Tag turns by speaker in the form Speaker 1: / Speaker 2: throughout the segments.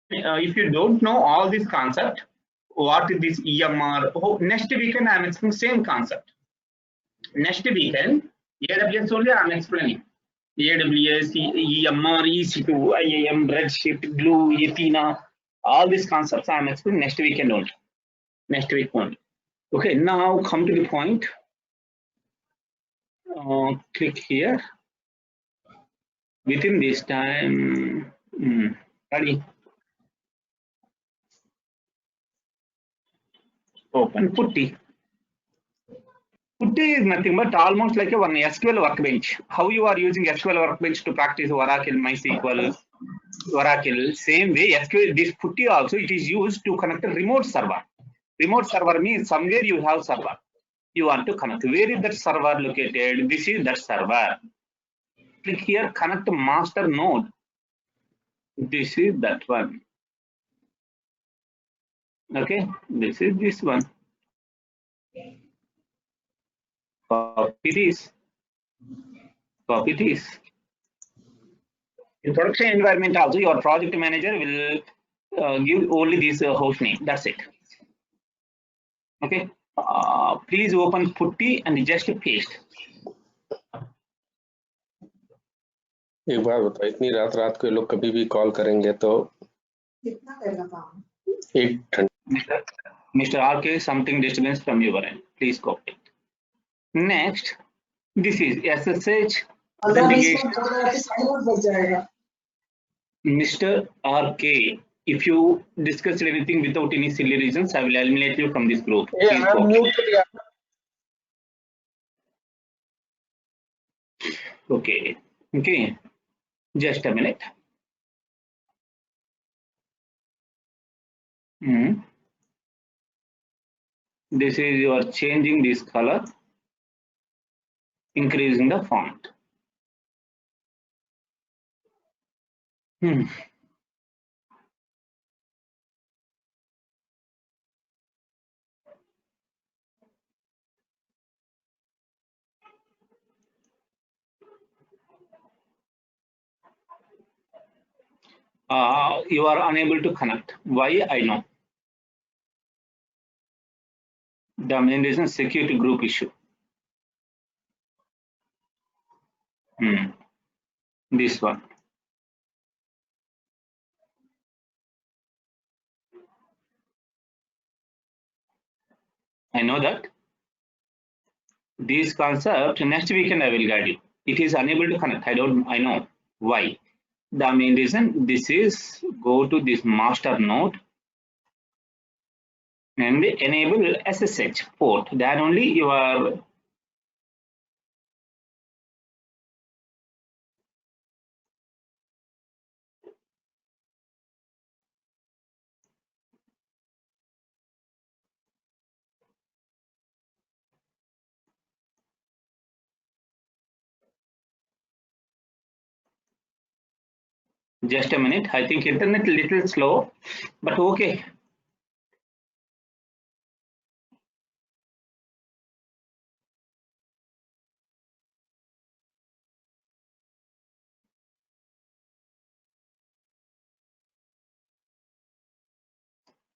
Speaker 1: If you don't know all this concept, what is this EMR? Oh, next weekend I'm explaining same concept. Next weekend, AWS only I'm explaining. AWS, EMR, EC2, IAM, Redshift, Glue, Athena, all these concepts I'm explaining next weekend only. Next week only. Okay, now come to the point. Click here. Within this time, ready. Open Putty. Putty is nothing but almost like a one SQL workbench. How you are using SQL workbench to practice Oracle, MySQL, Oracle, same way SQL, this Putty also, it is used to connect a remote server. Remote server means somewhere you have server. You want to connect. Where is that server located? This is that server. Click here, connect master node. This is that one. Okay, this is this one. Copy this. Copy this. In production environment also, your project manager will give only this host name. That's it. Okay. Please open Putty and just paste.
Speaker 2: एक बार बताओ, इतनी रात रात को ये लोग कभी भी कॉल करेंगे तो एक घंटा.
Speaker 1: Mr. RK, something disturbance from your end. Please copy it. Next, this is SSH authentication. Mr. RK, if you discuss anything without any silly reasons, I will eliminate you from this group.
Speaker 2: Yeah, I'm muted.
Speaker 1: Okay. Okay. Just a minute. This is you are changing this color, increasing the font. You are unable to connect. Why? I know. The main reason, security group issue. This one. I know that. This concept, next weekend I will guide you. It is unable to connect. I know why. The main reason, this is go to this master node and enable SSH port. Then only you are just a minute. I think internet little slow, but okay.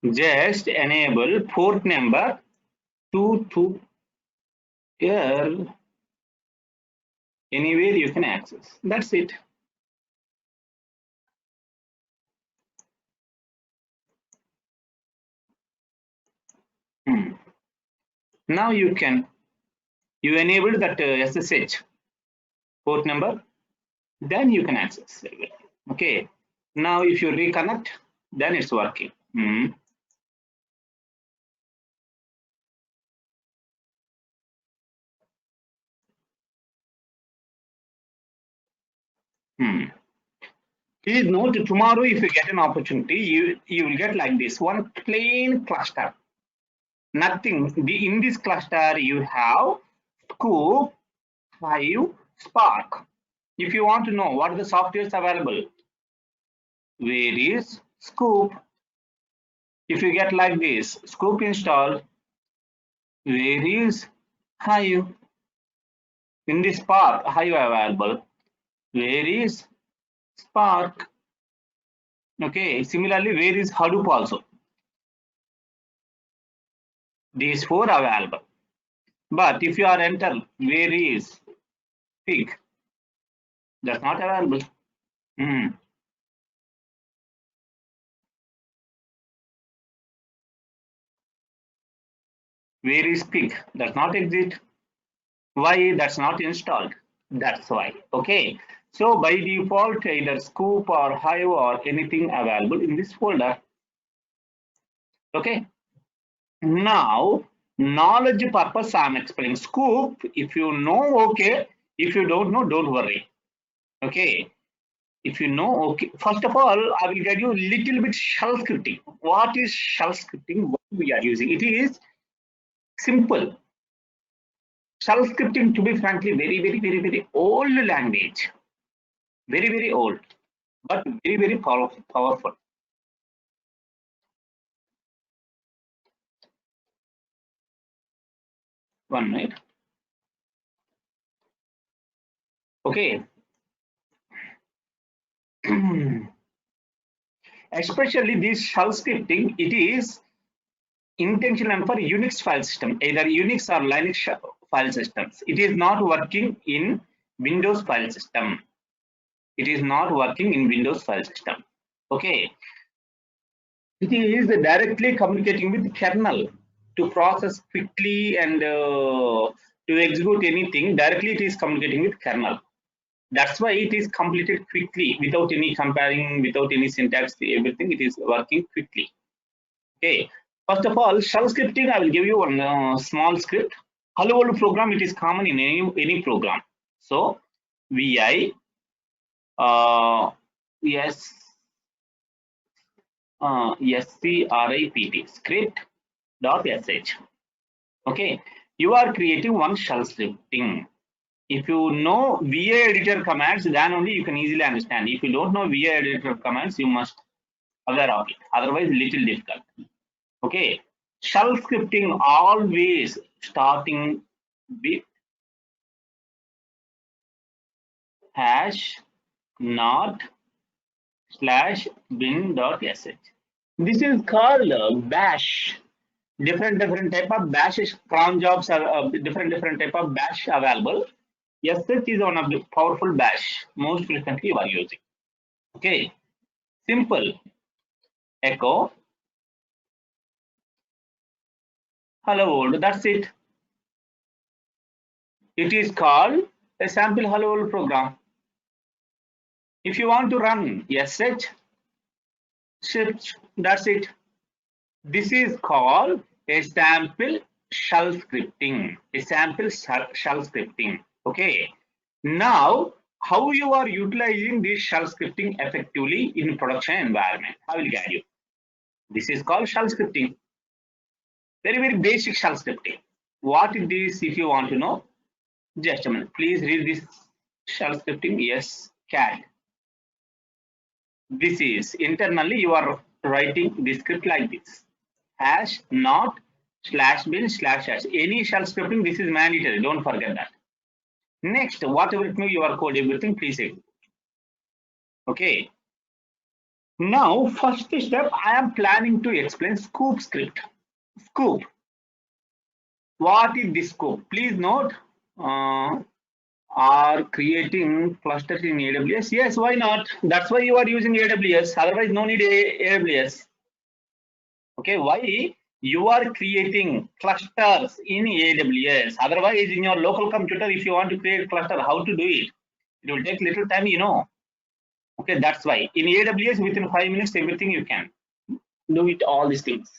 Speaker 1: Just enable port number 22 here. Anywhere you can access. That's it. Now you enable that SSH port number, then you can access. Okay. Now if you reconnect, then it's working. Please note, tomorrow if you get an opportunity, you will get like this one plain cluster. Nothing. In this cluster you have Scoop, Hive, Spark. If you want to know what are the softwares available, where is Scoop? If you get like this, Scoop installed, where is Hive? In this Spark, Hive available, where is Spark? Okay, similarly, where is Hadoop also? These four are available. But if you are enter, where is Pig? That's not available. Hmm. Where is Pig? Does not exist. Why? That's not installed. That's why. Okay. So by default, either Scoop or Hive or anything available in this folder. Okay. Now, knowledge purpose I'm explaining. Scoop, if you know, okay. If you don't know, don't worry. Okay. If you know, okay. First of all, I will get you a little bit shell scripting. What is shell scripting? What we are using? It is simple. Shell scripting, to be frankly, very old language. Very old, but very powerful. One minute. Okay. Especially this shell scripting, it is intentional for Unix file system, either Unix or Linux file systems. It is not working in Windows file system. It is not working in Windows file system. Okay. It is directly communicating with kernel to process quickly and to execute anything. Directly, it is communicating with kernel. That's why it is completed quickly without any comparing, without any syntax, everything. It is working quickly. Okay. First of all, shell scripting, I will give you one small script. Hello world program, it is common in any program. So, vi yes script script dot sh. Okay, you are creating one shell scripting. If you know VA editor commands, then only you can easily understand. If you don't know VA editor commands, you must aware of it. Otherwise, little difficult. Okay, shell scripting always starting with hash not slash bin dot sh. This is called bash. Different type of bash cron jobs are different type of bash available. Sh is one of the powerful bash most frequently you are using. Okay, simple echo hello world. That's it. It is called a sample hello world program. If you want to run sh script, that's it. This is called a sample shell scripting. A sample shell scripting. Okay. Now, how you are utilizing this shell scripting effectively in production environment? I will guide you. This is called shell scripting. Very basic shell scripting. What is this? If you want to know, just a minute. Please read this shell scripting. Yes, cat. This is internally you are writing the script like this. Hash not slash bin slash hash. Any shell scripting, this is mandatory. Don't forget that. Next, whatever you are code, everything, please execute. Okay. Now, first step, I am planning to explain scoop script. Scoop. What is this scoop? Please note, are creating clusters in AWS? Yes, why not? That's why you are using AWS. Otherwise, no need AWS. Okay, why? You are creating clusters in AWS. Otherwise, in your local computer, if you want to create cluster, how to do it? It will take little time, you know. Okay, that's why. In AWS, within 5 minutes, everything you can do it, all these things.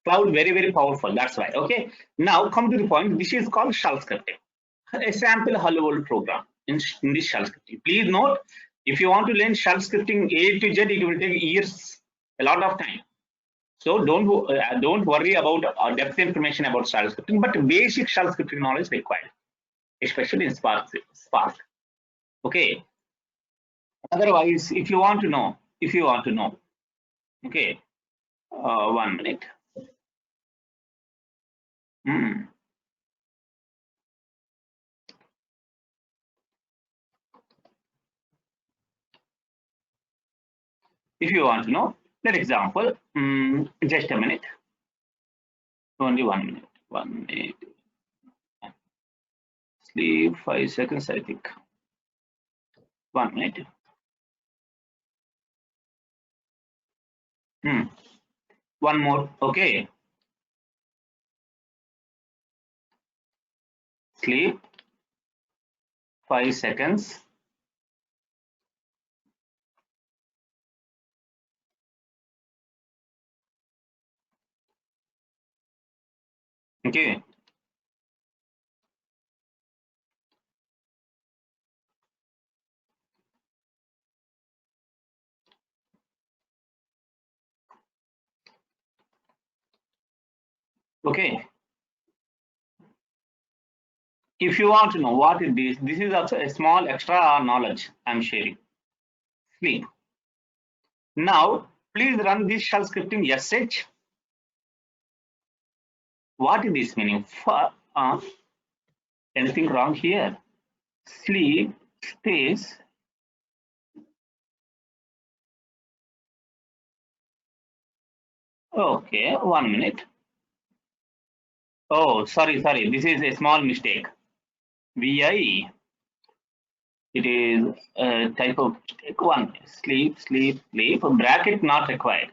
Speaker 1: Cloud, very powerful. That's why. Okay, now come to the point. This is called shell scripting. A sample hello world program in this shell scripting. Please note, if you want to learn shell scripting A to Z, it will take years, a lot of time. So don't worry about depth information about shell scripting, but basic shell scripting knowledge required, especially in Spark. Okay. Otherwise, if you want to know, okay, 1 minute. If you want to know, let example, just a minute, only 1 minute, 1 minute. Sleep 5 seconds, I think. 1 minute. One more. Okay. Sleep 5 seconds. Okay. Okay. If you want to know what it is, this is also a small extra knowledge I'm sharing. Sleep. Now, please run this shell scripting sh. What is this meaning? Anything wrong here? Sleep space. Okay, 1 minute. Oh, sorry. This is a small mistake. VI. It is a type of mistake. One. Sleep. Bracket not required.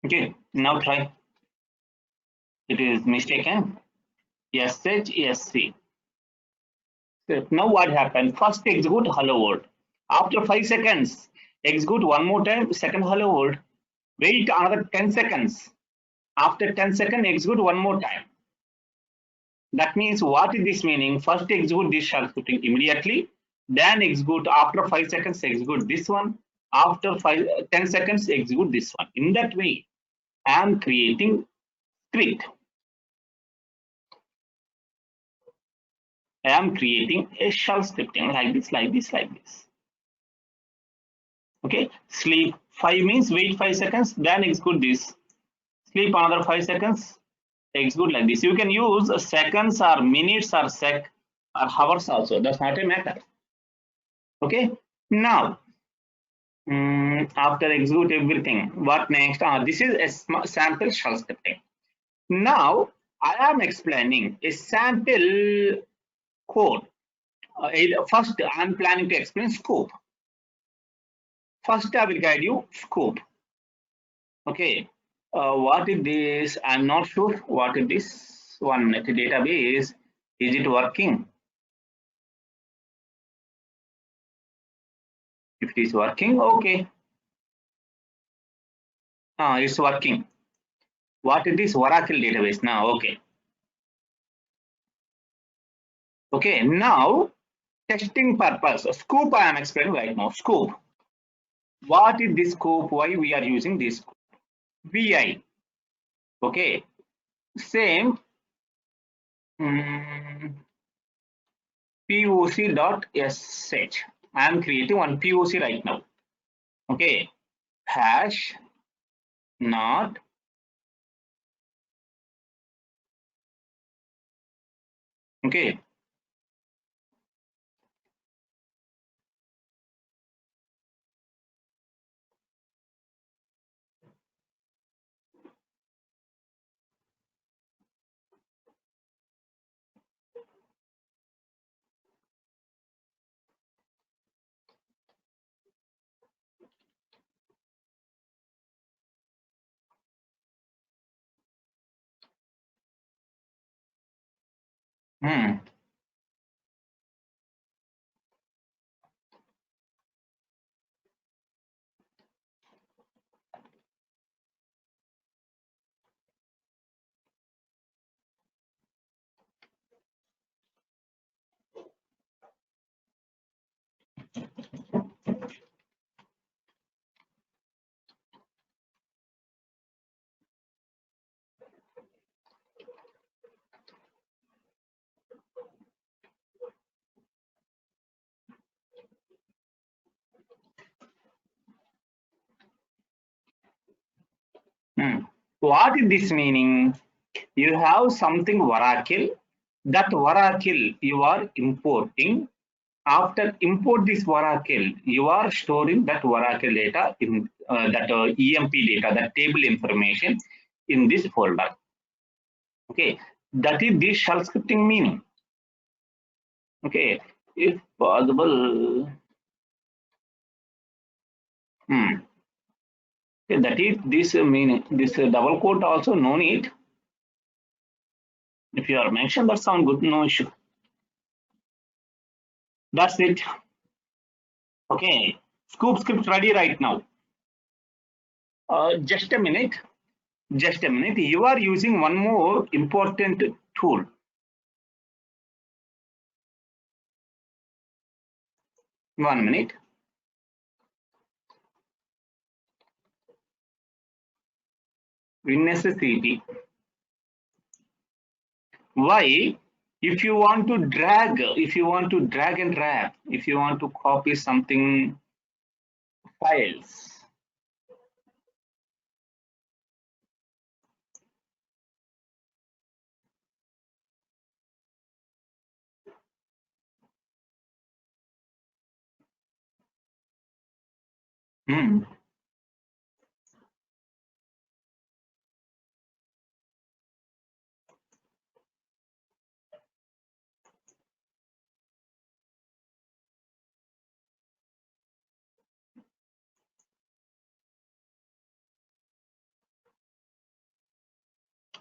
Speaker 1: Okay, now try. It is mistaken. SHSC. Now what happened? First execute hello world. After 5 seconds, execute one more time, second hello world. Wait another 10 seconds. After 10 seconds, execute one more time. That means what is this meaning? First execute this shell scripting immediately, then execute after 5 seconds, execute this one. After 10 seconds, execute this one. In that way, I am creating script. I am creating a shell scripting like this. Okay, sleep 5 means wait 5 seconds, then execute this. Sleep another 5 seconds, execute like this. You can use seconds or minutes or sec or hours also. That's not a matter. Okay, now after execute everything, what next? This is a sample shell scripting. Now I am explaining a sample code. First, I am planning to explain scope. First, I will guide you scope. Okay, what is this? I'm not sure what is this one. The database, is it working? If it is working, okay. It's working. What is this Oracle database now? Okay. Okay, now testing purpose. Scope I am explaining right now. Scope. What is this scope? Why we are using this scope? VI. Okay. Same. POC.sh. I am creating one POC right now. Okay. Hash not okay. Hmm. What is this meaning? You have something Oracle. That Oracle you are importing. After import this Oracle, you are storing that Oracle data in that EMP data, that table information in this folder. Okay, that is the shell scripting meaning. Okay, if possible. Okay, that is this meaning. This double quote also no need. If you are mentioned, that sound good, no issue. That's it. Okay, scoop script ready right now. Just a minute. Just a minute. You are using one more important tool. One minute. Necessity. Why? If you want to drag and drag, if you want to copy something files.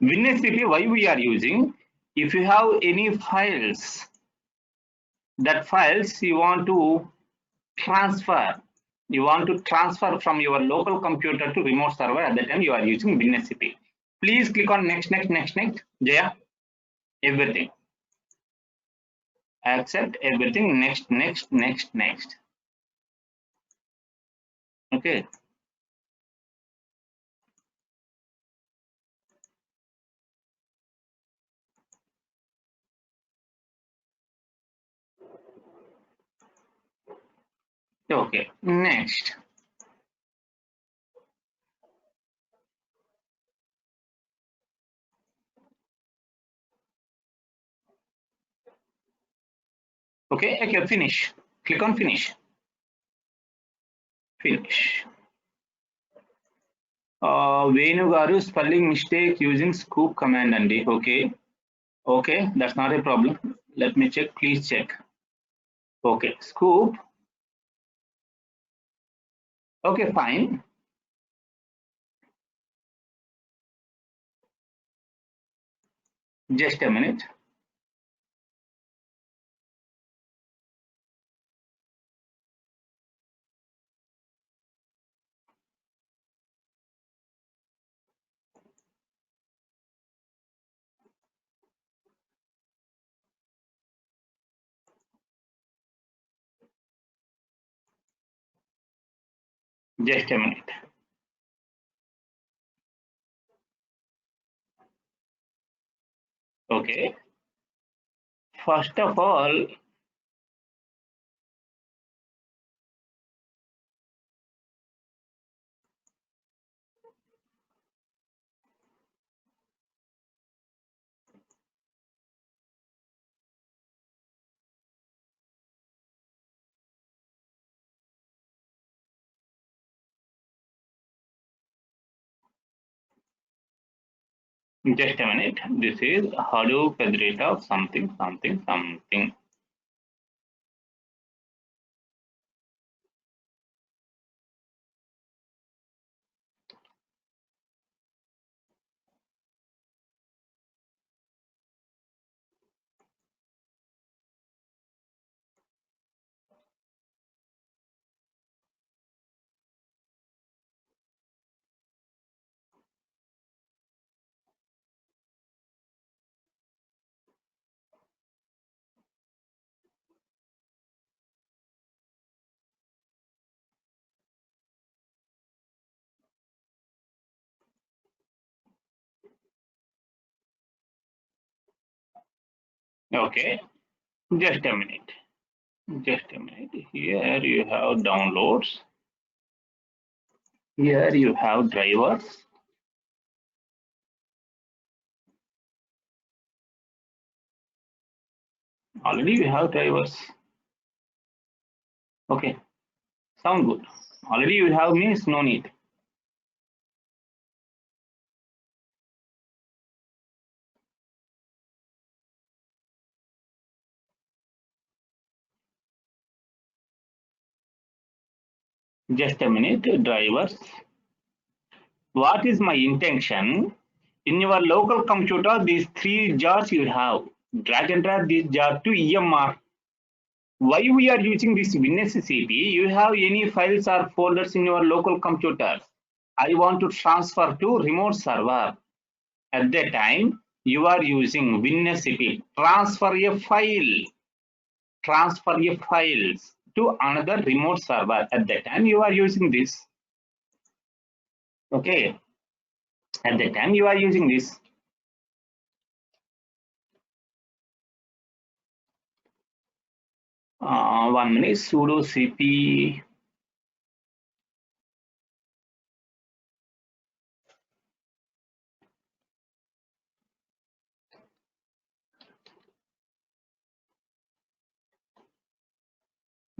Speaker 1: WinSCP, why we are using? If you have any files, that files you want to transfer from your local computer to remote server, at that time you are using WinSCP. Please click on next. Jaya, everything. Accept everything. Next. Okay. Okay. Next. Okay, finish. Click on finish. Finish. Venu garu spelling mistake using scoop command andi. Okay, that's not a problem. Let me check. Please check. Okay, scoop. Okay, fine. Just a minute. Just a minute. Okay. First of all, just a minute. This is Hadoop Federator something. Okay, just a minute. Here you have downloads. Here you have drivers. Already we have drivers. Okay, sound good. Already you have means no need. Just a minute, drivers. What is my intention? In your local computer, these three jars you have. Drag and drop this jar to EMR. Why we are using this WinSCP? You have any files or folders in your local computer. I want to transfer to remote server. At that time, you are using WinSCP. Transfer a files to another remote server. At that time, you are using this. Okay. At that time, you are using this. One minute, sudo cp.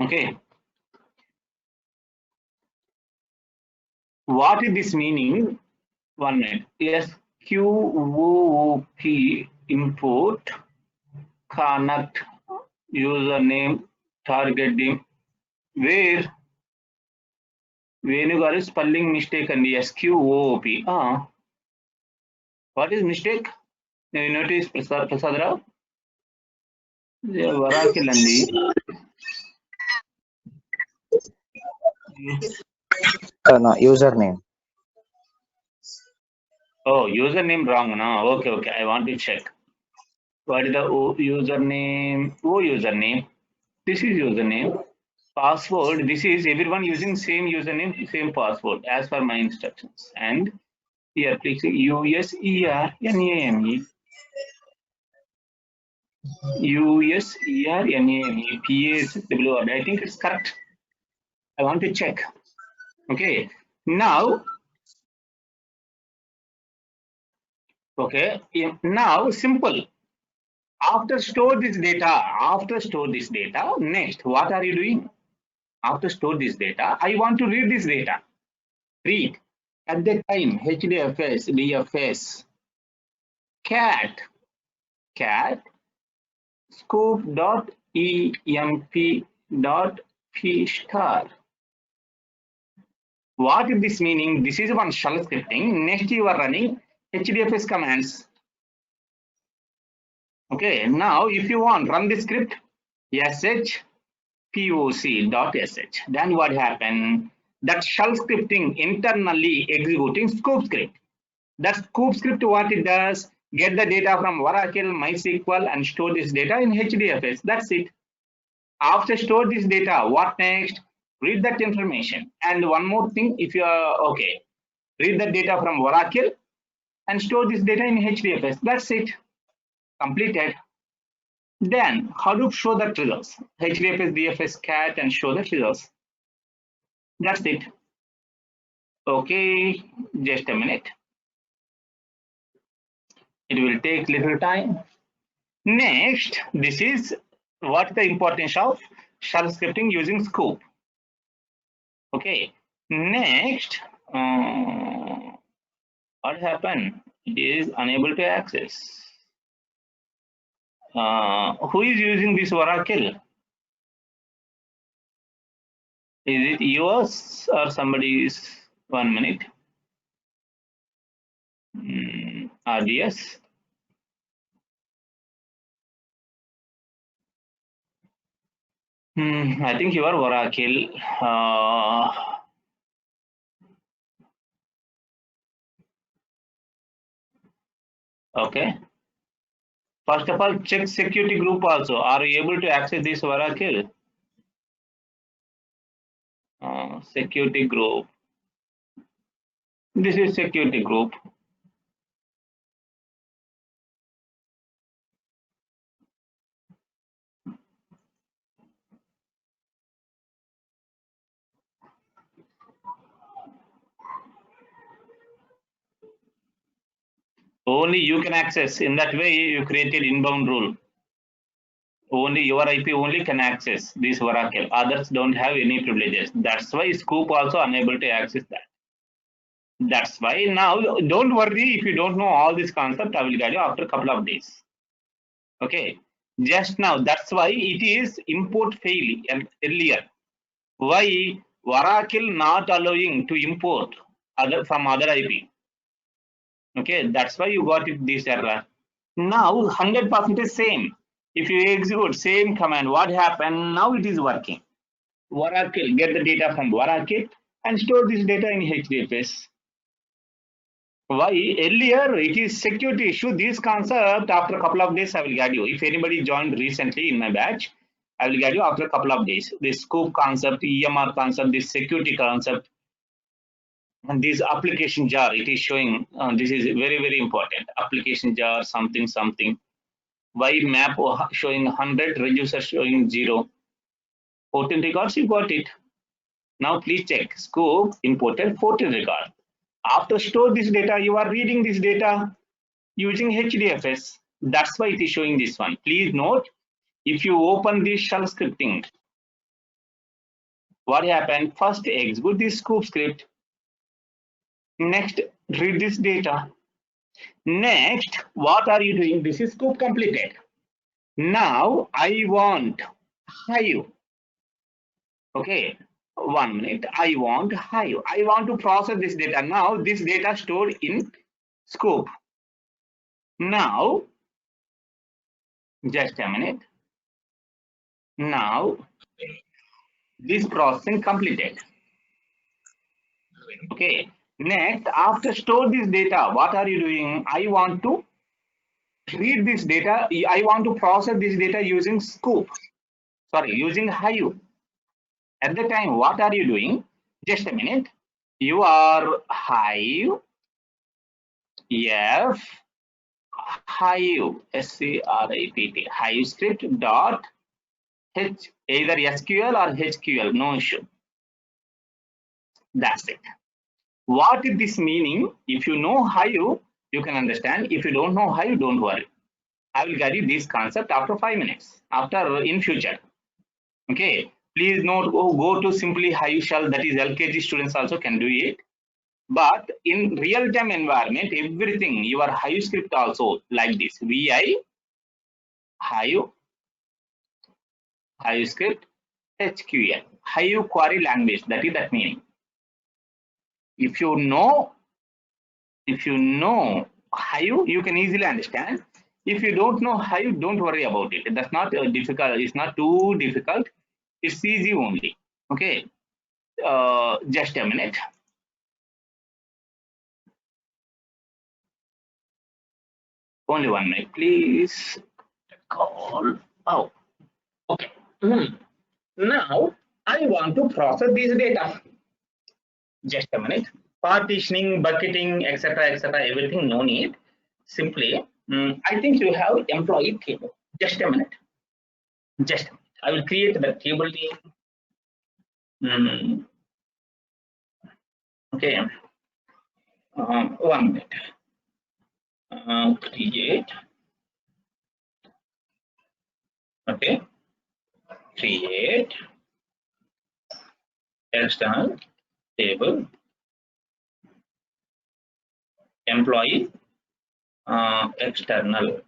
Speaker 1: Okay. What is this meaning? 1 minute. SQOOP input connect username targeting where Venu garu spelling mistake and SQOOP. What is mistake? You notice Prasad Rao? Varakil andi.
Speaker 3: No, username.
Speaker 1: Oh, username wrong now. Okay. I want to check. What is the username? Username. This is username. Password. This is everyone using same username, same password as per my instructions. And here, please USERNAME. USERNAME. PASWord. I think it's correct. I want to check. Okay. Now, now simple. After store this data, next, what are you doing? After store this data, I want to read this data. Read. At that time, HDFS, DFS, cat scoop.emp.p star. What is this meaning? This is one shell scripting. Next, you are running HDFS commands. Okay, now if you want run the script, shpoc.sh, then what happened? That shell scripting internally executing scoop script. That scoop script, what it does, get the data from Oracle, MySQL, and store this data in HDFS. That's it. After store this data, what next? Read that information. And one more thing, if you are okay, read the data from Oracle and store this data in HDFS. That's it. Completed. Then Hadoop show the results. HDFS, DFS, cat, and show the results. That's it. Okay, just a minute. It will take little time. Next, this is what the importance of shell scripting using scoop. Okay. Next, what happened? It is unable to access. Who is using this Oracle? Is it yours or somebody's? 1 minute. RDS. I think you are Oracle. Okay. First of all, check security group also. Are you able to access this Oracle? Security group. This is security group. Only you can access. In that way, you created inbound rule. Only your IP only can access this Oracle. Others don't have any privileges. That's why Scoop also unable to access that. That's why now don't worry if you don't know all this concept. I will guide you after a couple of days. Okay. Just now, that's why it is import fail earlier. Why Oracle not allowing to import other from other IP? Okay, that's why you got it this error. Now 100% is same. If you execute same command, what happened? Now it is working. Oracle, get the data from Oracle and store this data in HDFS. Why? Earlier it is security issue. This concept after a couple of days I will guide you. If anybody joined recently in my batch, I will guide you after a couple of days. This scope concept, EMR concept, this security concept, and this application jar, it is showing, this is very, very important. Application jar, something, something. Why map showing 100, reducer showing 0. 14 records, you got it. Now please check, scope imported 14 record. After store this data, you are reading this data using HDFS. That's why it is showing this one. Please note, if you open this shell scripting, what happened? First execute this scoop script. Next, read this data. Next, what are you doing? This is scoop completed. Now I want Hive. Okay, 1 minute. I want Hive. I want to process this data. Now this data stored in scope. Now, just a minute. Now, this processing completed. Okay. Next, after store this data, what are you doing? I want to read this data. I want to process this data using scoop. Sorry, using Hive. At the time, what are you doing? Just a minute. You are Hive F Hive SCRIPT Hive script dot H, either SQL or HQL, no issue. That's it. What is this meaning? If you know Hive, you can understand. If you don't know Hive, don't worry. I will guide you this concept after 5 minutes, after in future. Okay. Please note, go to simply Hive shell, that is LKG students also can do it. But in real-time environment, everything, your Hive script also like this. VI Hive script HQL Hive query language, that is that meaning. If you know Hive, you can easily understand. If you don't know Hive, don't worry about it. That's not difficult. It's not too difficult. It's easy only. Okay. Just a minute. Only 1 minute, please. Call. Oh, okay. Now I want to process this data. Just a minute. Partitioning, bucketing, etc., everything no need. Simply, I think you have employee table. Just a minute. Just a minute. I will create the table name. Okay. 1 minute. Create. Okay. Create external table employee external.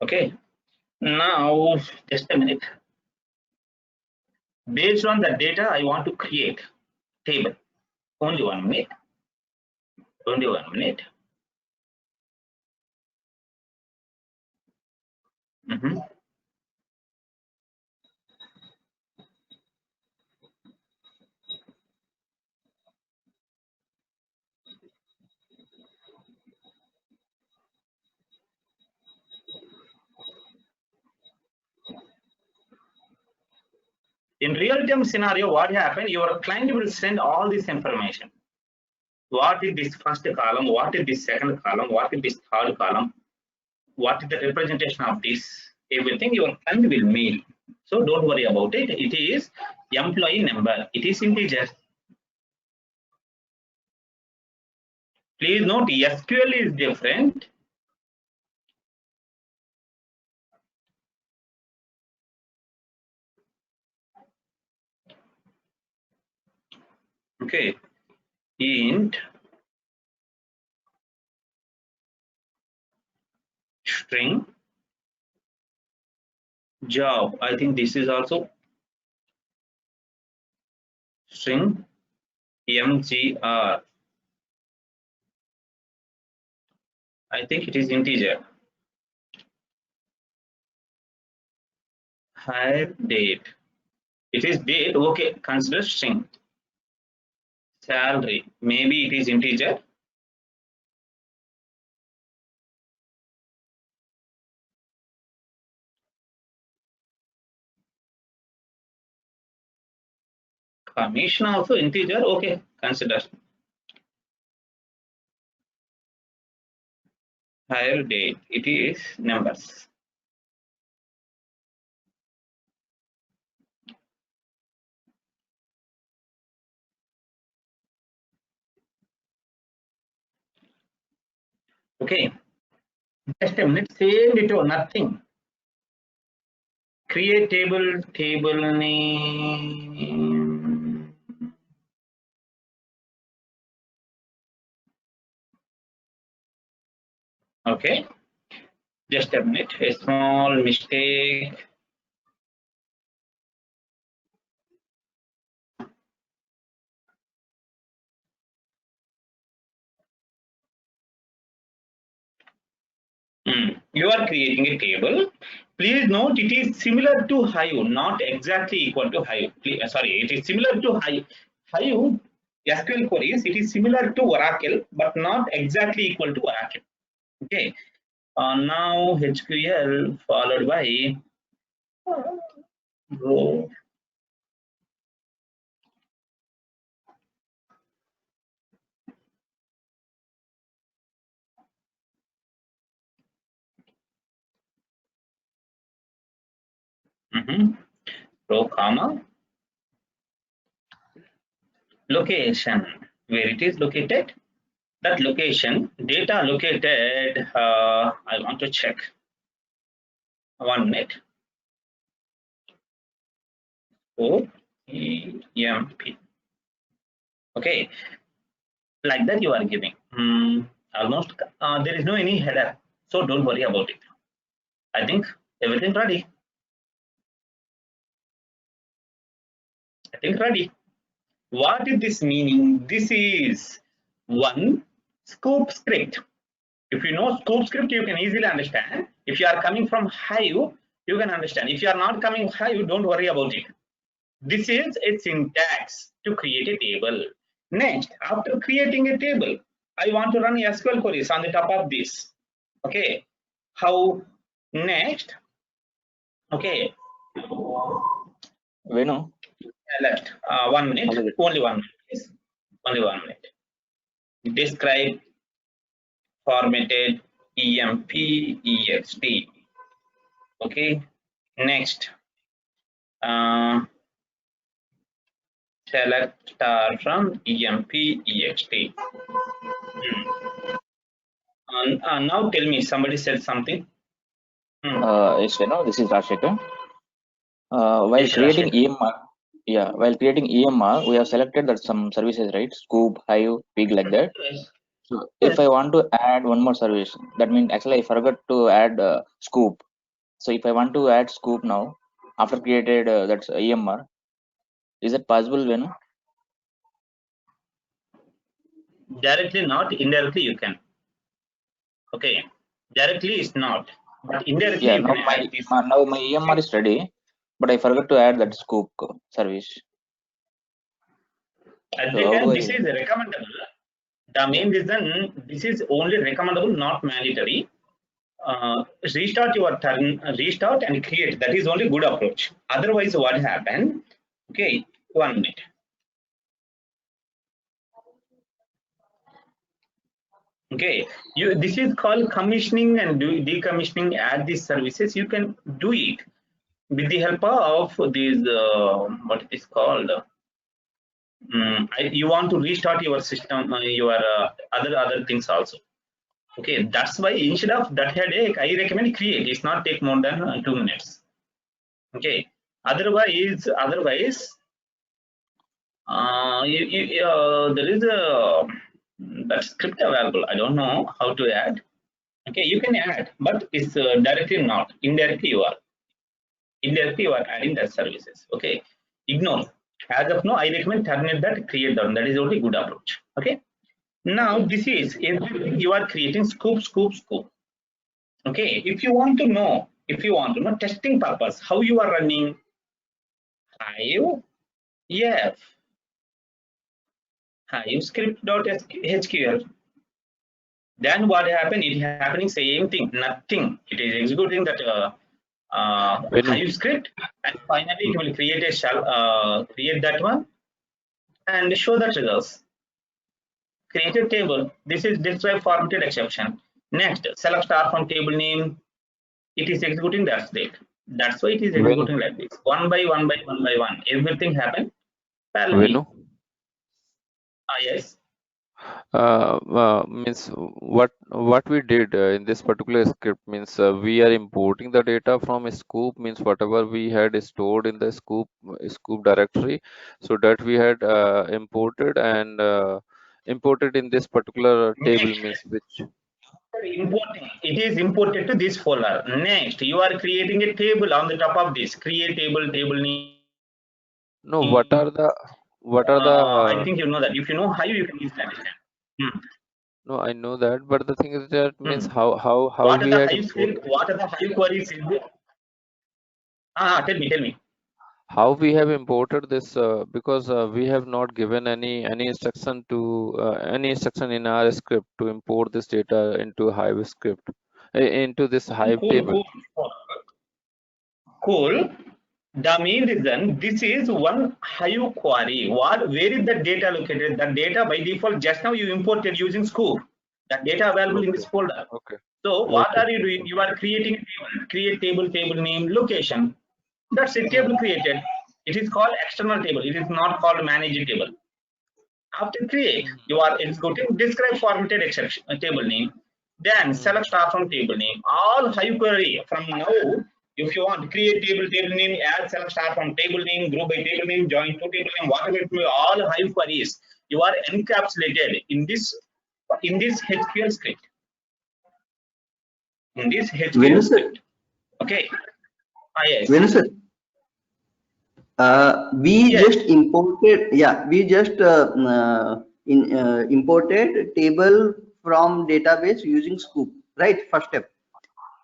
Speaker 1: Okay. Now just a minute. Based on the data, I want to create table. Only 1 minute. Only 1 minute. In real-time scenario, what happened? Your client will send all this information. What is this first column? What is this second column? What is this third column? What is the representation of this? Everything your client will mail. So don't worry about it. It is employee number. It is integer. Please note SQL is different. Okay, int string job. I think this is also string mgr. I think it is integer. Hire date. It is date. Okay, consider string. Salary. Maybe it is integer. Commission also integer. Okay, consider. Hire date. It is numbers. Okay. Just a minute. Same dito. Nothing. Create table name. Okay. Just a minute. A small mistake. You are creating a table. Please note it is similar to Hive, not exactly equal to Hive. Sorry, it is similar to Hive. Hive SQL queries, it is similar to Oracle, but not exactly equal to Oracle. Okay. Now HQL followed by row. Row comma location, where it is located. That location data located. I want to check. 1 minute. OEMP. Okay, like that you are giving. Almost there is no any header, so don't worry about it. I think everything ready. I think ready. What is this meaning? This is one scoop script. If you know scoop script, you can easily understand. If you are coming from Hive, you can understand. If you are not coming Hive, don't worry about it. This is a syntax to create a table. Next, after creating a table, I want to run SQL queries on the top of this. Okay, how next? Okay,
Speaker 3: Venu,
Speaker 1: left 1 minute, only 1 minute, please. Only 1 minute. Describe formatted emp ext. Okay, next. Select star from emp ext. Now tell me, somebody said something.
Speaker 3: yes, Venu, this is Rashika. While creating EMR, while creating EMR, we have selected that some services, right? Scoop, Hive, Pig, like that.
Speaker 1: Yes.
Speaker 3: So if I want to add one more service, that means actually I forgot to add Scoop. So if I want to add Scoop now, after created that's EMR, is it possible, Venu?
Speaker 1: Directly not, indirectly you can. Okay, directly is not, but indirectly
Speaker 3: Yeah,
Speaker 1: you
Speaker 3: now
Speaker 1: can
Speaker 3: my
Speaker 1: add this.
Speaker 3: now my EMR is ready, but I forgot to add that Scoop service.
Speaker 1: At
Speaker 3: So
Speaker 1: the
Speaker 3: how
Speaker 1: time,
Speaker 3: do
Speaker 1: this is recommendable. The main reason, this is only recommendable, not mandatory. Restart your turn, restart and create. That is only good approach. Otherwise, what happened? Okay, 1 minute. Okay, this is called commissioning and decommissioning. Add these services, you can do it with the help of these what it is called you want to restart your system, your other things also. Okay, that's why instead of that headache, I recommend create. It's not take more than 2 minutes. Okay, otherwise there is a that script available. I don't know how to add. Okay, you can add, but it's directly not. Indirectly you are adding that services. Okay, ignore. As of now, I recommend terminate that, create that. That is only good approach. Okay. Now this is everything you are creating scoop. Okay, if you want to know testing purpose, how you are running Hive, yeah, Hive script.html. Then what happened? It happening same thing, nothing. It is executing that Hive script, and finally it will create a shell, create that one, and show the results. Create a table. This is describe formatted exception. Next, select star from table name. It is executing that state. That's why it is executing like this. One by one. Everything happened parallelly.
Speaker 4: Venu?
Speaker 1: Yes.
Speaker 4: Means what we did in this particular script means we are importing the data from a scoop, means whatever we had stored in the scoop directory, so that we had imported and imported in this particular table. Means which
Speaker 1: Importing, it is imported to this folder. Next, you are creating a table on the top of this. Create table name.
Speaker 4: no, what are the
Speaker 1: I think you know that. If you know how, you can use that.
Speaker 4: no, I know that, but the thing is that means how
Speaker 1: what
Speaker 4: we
Speaker 1: are the
Speaker 4: had
Speaker 1: Hive script? What are the Hive queries? Tell me.
Speaker 4: How we have imported this, because we have not given any instruction to any instruction in our script to import this data into Hive script, into this Hive table.
Speaker 1: Cool. The main reason, this is one Hive query. Where is the data located? The data by default just now you imported using Scoop. That data available in this folder.
Speaker 4: Okay.
Speaker 1: So what are you doing? You are creating a table. Create table name, location. That's a table created. It is called external table. It is not called managed table. After create, you are executing describe formatted exception table name. Then select star from table name. All Hive query from now. If you want create table name, add select star from table name, group by table name, join to table name, whatever it may, all Hive queries, you are encapsulated in this HQL script. In this HQL script. Okay. Yes.
Speaker 5: Venu sir, we just imported. Yeah, we just imported table from database using Scoop. Right, first step.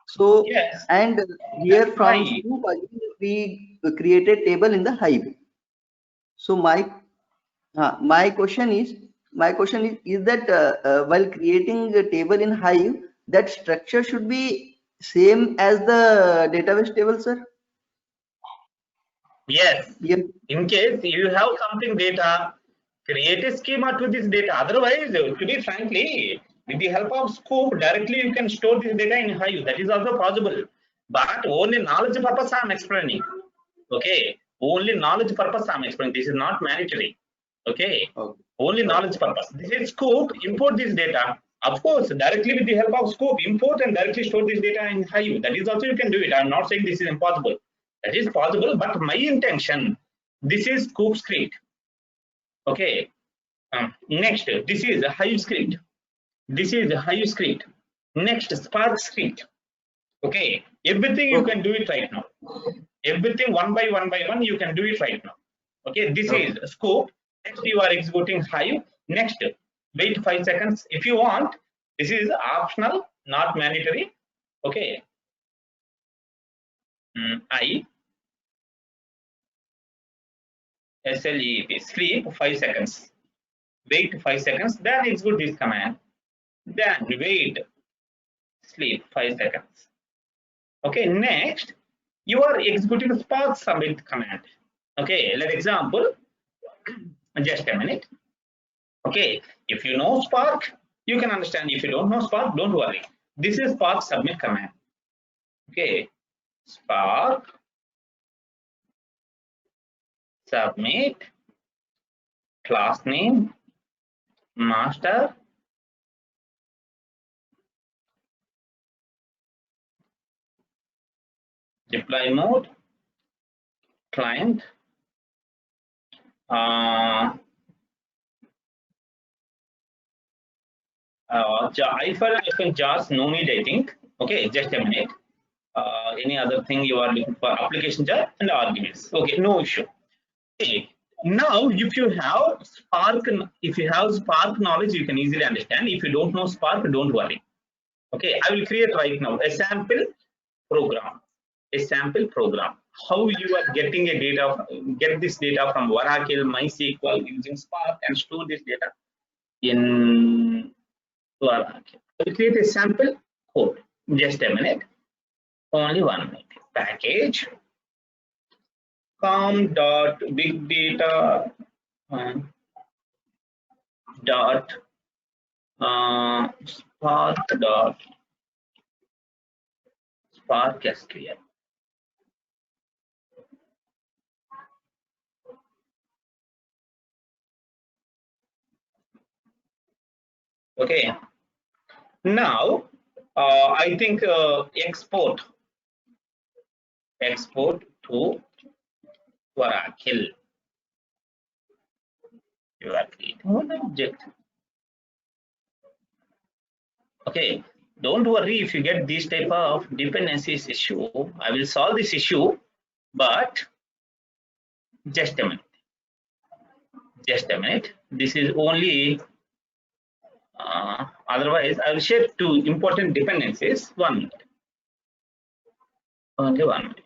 Speaker 5: So
Speaker 1: yes,
Speaker 5: and here
Speaker 1: that's
Speaker 5: from
Speaker 1: right.
Speaker 5: Scoop we created table in the Hive. So my question is that while creating a table in Hive, that structure should be same as the database table, sir?
Speaker 1: Yes.
Speaker 5: Yeah.
Speaker 1: In case you have something data, create a schema to this data. Otherwise, to be frankly, with the help of Scoop, directly you can store this data in Hive. That is also possible. But only knowledge purpose I am explaining. Okay. Only knowledge purpose I am explaining. This is not mandatory. Okay. Only knowledge purpose. This is Scoop. Import this data. Of course, directly with the help of Scoop, import and directly store this data in Hive. That is also you can do it. I am not saying this is impossible. That is possible, but my intention, this is Scoop script. Okay. Next, this is a Hive script. This is a Hive script. Next, Spark script. Okay. Everything you can do it right now. Everything one by one, you can do it right now. Okay. This is Scoop. Next, you are executing Hive. Next, wait 5 seconds. If you want, this is optional, not mandatory. Okay. Sleep 5 seconds. Wait 5 seconds, then execute this command. Then wait, sleep 5 seconds. Okay, next, you are executing the Spark submit command. Okay, let example, just a minute. Okay, if you know Spark, you can understand. If you don't know Spark, don't worry. This is Spark submit command. Okay, Spark submit class name, master, deploy mode, client, jars, no need, I think. Okay, just a minute. Any other thing you are looking for? Application jar and arguments. Okay, no issue. Okay. Now, if you have Spark knowledge, you can easily understand. If you don't know Spark, don't worry. Okay, I will create right now a sample program. A sample program. How you are getting a get this data from Oracle, MySQL using Spark and store this data in Oracle. I will create a sample code. Just a minute. Only 1 minute. Package com.bigdata dot Spark SQL. Okay. Now, I think export to Oracle. You are creating one object. Okay, don't worry if you get this type of dependencies issue. I will solve this issue, but just a minute. Just a minute. This is only. Otherwise, I will share two important dependencies. 1 minute. Okay, 1 minute.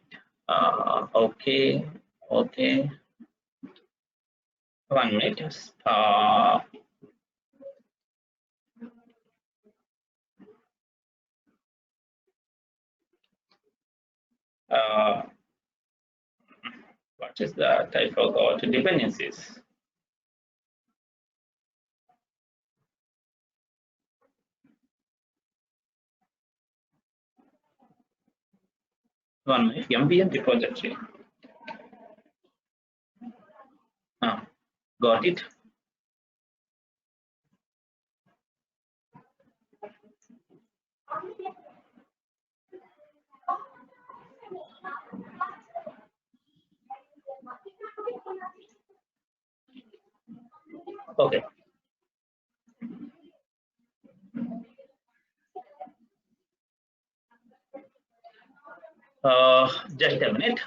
Speaker 1: Okay. 1 minute. What is that? I forgot. Dependencies. One minute. MPM repository. Got it. Okay. Just a minute.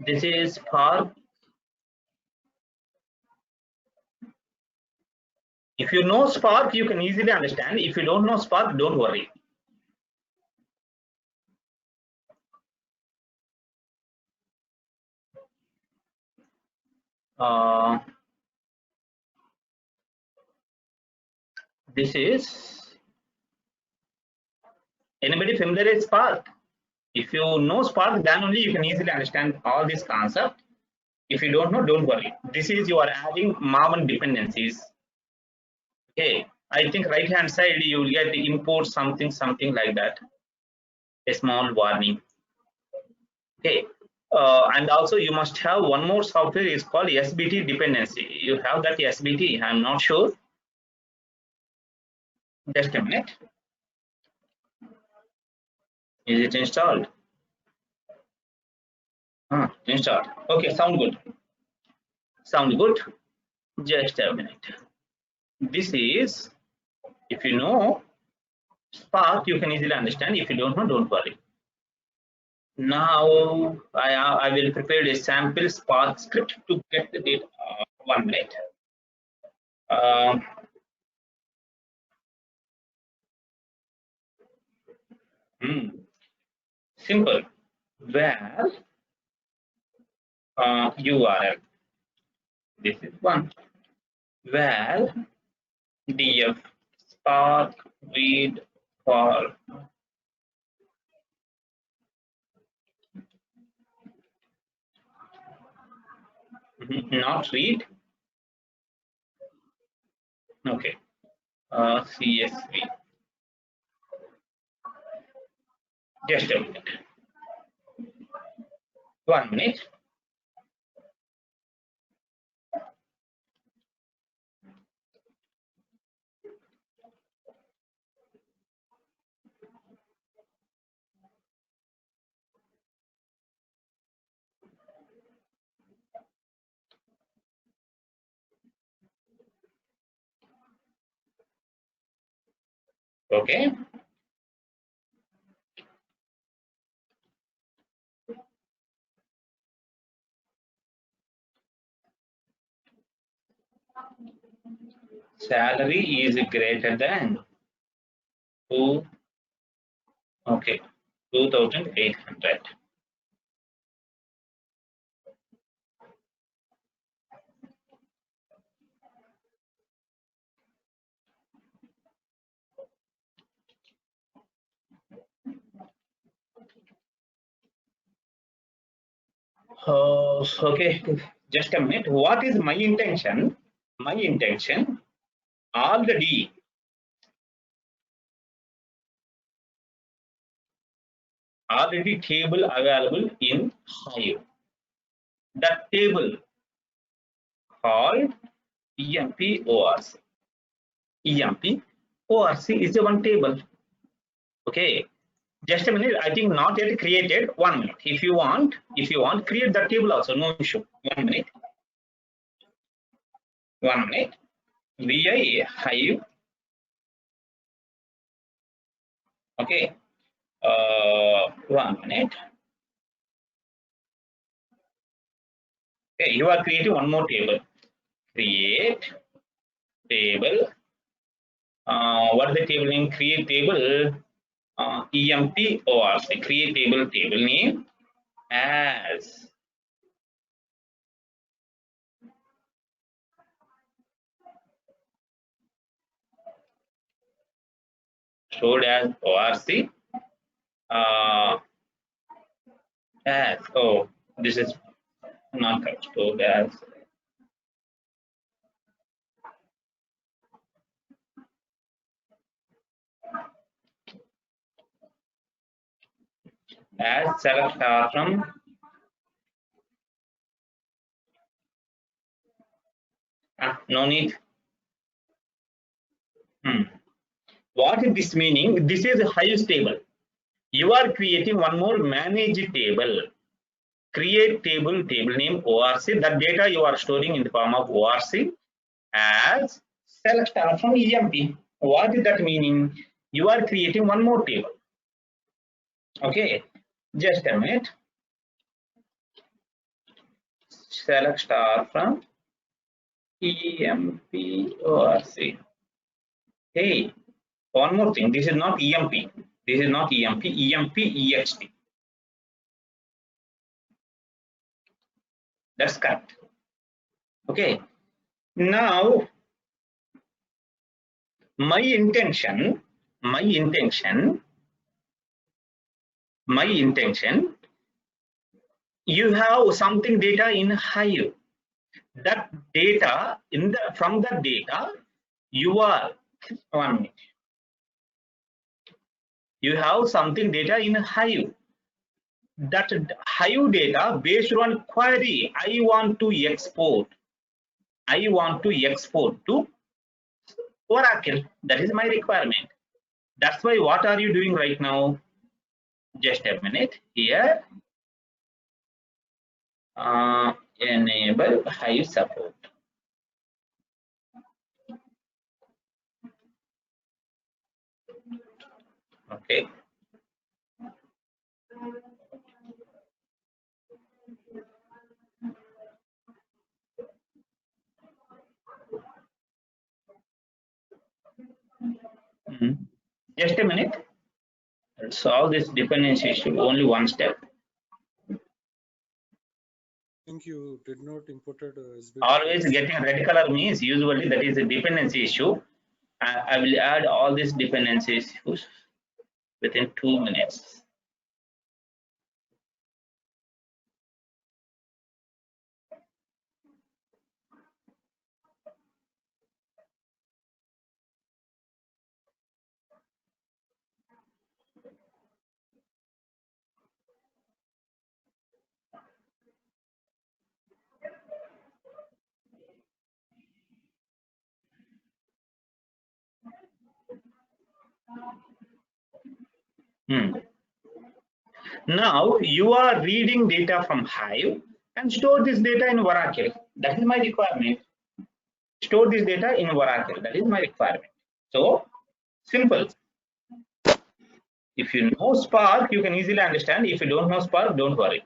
Speaker 1: This is Spark. If you know Spark, you can easily understand. If you don't know Spark, don't worry. This is, anybody familiar with Spark? If you know Spark, then only you can easily understand all this concept. If you don't know, don't worry. This is you are adding Maven dependencies. Okay, I think right hand side you will get the import something like that. A small warning. Okay, and also you must have one more software is called SBT dependency. You have that SBT? I'm not sure. Just a minute. Is it installed? Installed. Okay, sound good. Sound good. Just a minute. This is, if you know Spark, you can easily understand. If you don't know, don't worry. Now I will prepare a sample Spark script to get the data. 1 minute. Simple. Where URL. This is one. Where df Spark read for not read. Okay. CSV. Just a minute. 1 minute. Okay. Salary is greater than 2,800. Okay, just a minute. What is my intention? My intention already table available in Hive. That table called EMP ORC. EMP ORC is the one table. Okay, just a minute. I think not yet created. 1 minute. If you want, create the table also. No issue. 1 minute. 1 minute. VI Hive. Okay. 1 minute. Okay, you are creating one more table. Create table. What is the table name? Create table. EMP ORC. Create table name as stored as ORC. As this is not correct. Stored as select star from no need. What is this meaning? This is a Hive table. You are creating one more manage table. Create table name ORC. That data you are storing in the form of ORC as select star from EMP. What is that meaning? You are creating one more table. Okay, just a minute. Select star from EMP ORC. Hey, one more thing. This is not EMP. This is not EMP. EMP EXT. That's correct. Okay. Now, my intention, you have something data in Hive. That data from that data, you are 1 minute. You have something data in Hive. That Hive data based on query, I want to export to Oracle. That is my requirement. That's why what are you doing right now? Just a minute here. Enable Hive support. Okay. Just a minute. Let's solve this dependency issue. Only one step.
Speaker 6: I think you did not imported
Speaker 1: Always getting red color means usually that is a dependency issue. I will add all these dependency issues within 2 minutes. Now you are reading data from Hive and store this data in Oracle. That is my requirement. Store this data in Oracle. That is my requirement. So simple. If you know Spark, you can easily understand. If you don't know Spark, don't worry.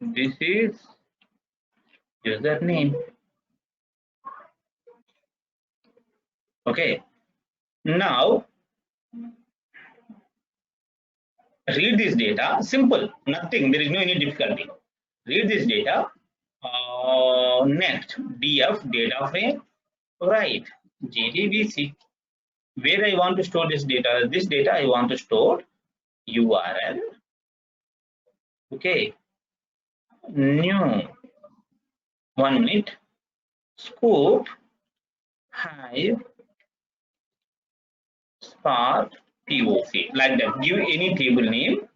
Speaker 1: This is username. Okay. Now read this data. Simple. Nothing. There is no any difficulty. Read this data. Next, df data frame. Right. JDBC. Where I want to store this data? This data I want to store URL. Okay. New. 1 minute. Scope. Hive. Spark. POC. Like that. Give any table name.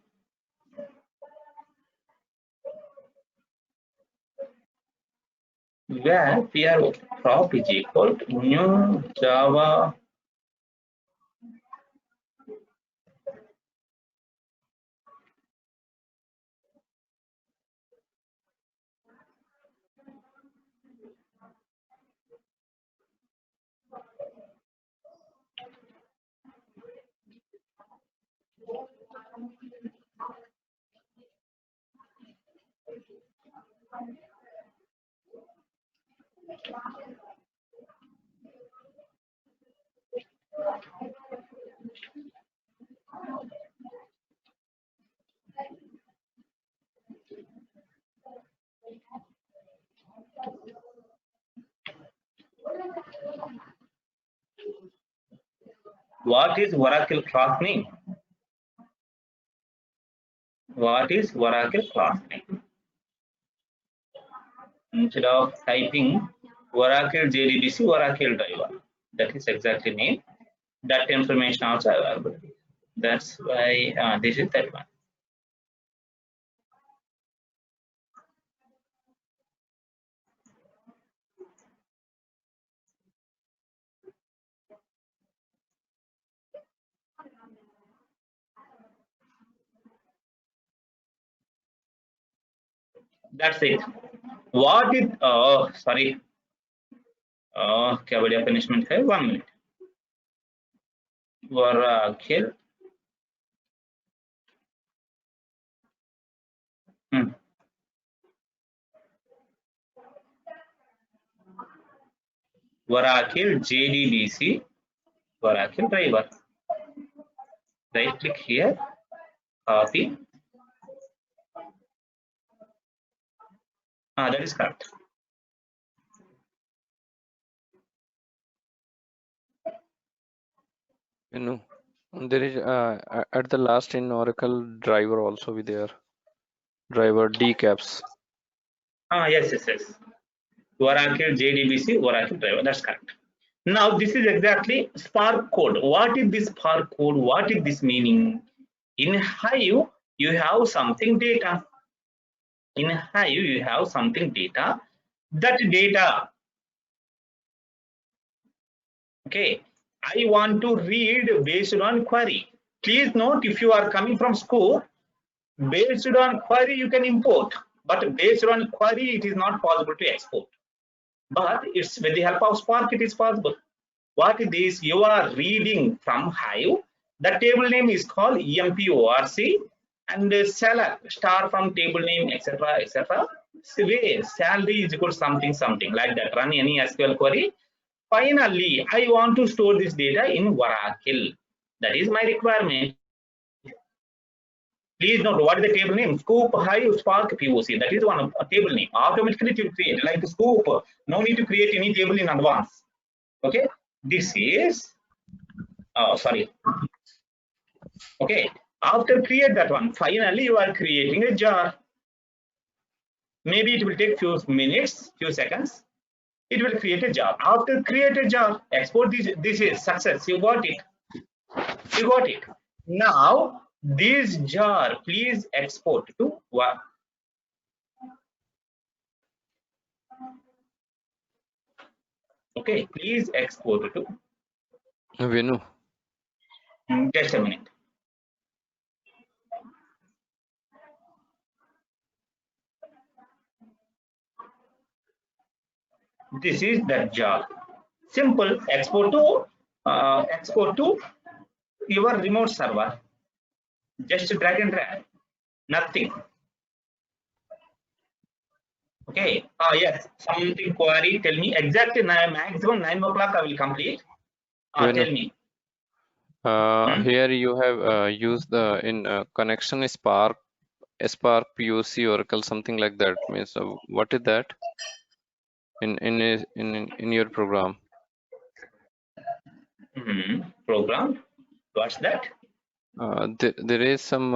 Speaker 1: Where PR prop is equal to new Java What is Oracle class name? What is Oracle class name? Instead of typing Oracle JDBC, Oracle driver. That is exactly name. That information also available. That's why this is that one. That's it. What is sorry. क्या बढ़िया punishment है 1 minute. Oracle. Oracle JDBC. Oracle driver. Right click here. Copy. That is correct.
Speaker 4: You know, there is at the last in Oracle driver also be there. Driver dcaps.
Speaker 1: Yes. Oracle JDBC, Oracle driver. That's correct. Now this is exactly Spark code. What is this Spark code? What is this meaning? In Hive, you have something data. In Hive, you have something data. That data. Okay. I want to read based on query. Please note, if you are coming from school, based on query you can import, but based on query it is not possible to export. But it's with the help of Spark it is possible. What is this? You are reading from Hive. The table name is called EMPORC and select star from table name, etc. Salary is equal to something like that. Run any SQL query. Finally, I want to store this data in Oracle. That is my requirement. Please note what is the table name? Scoop, Hive, Spark, POC. That is one table name. Automatically it will create like Scoop. No need to create any table in advance. Okay. This is sorry. Okay. After create that one, finally you are creating a jar. Maybe it will take few minutes, few seconds. It will create a jar. After create a jar, export this. This is success. You got it. You got it. Now this jar, please export to what? Okay, please export to.
Speaker 4: Venu.
Speaker 1: Just a minute. This is that jar. Simple. Export to your remote server. Just drag and drag. Nothing. Okay. Yes. Something query. Tell me exactly. Maximum 9 o'clock I will complete.
Speaker 4: When
Speaker 1: Tell me.
Speaker 4: here you have used the in connection Spark POC Oracle, something like that. Means what is that in your program?
Speaker 1: Program. What's that?
Speaker 4: There is some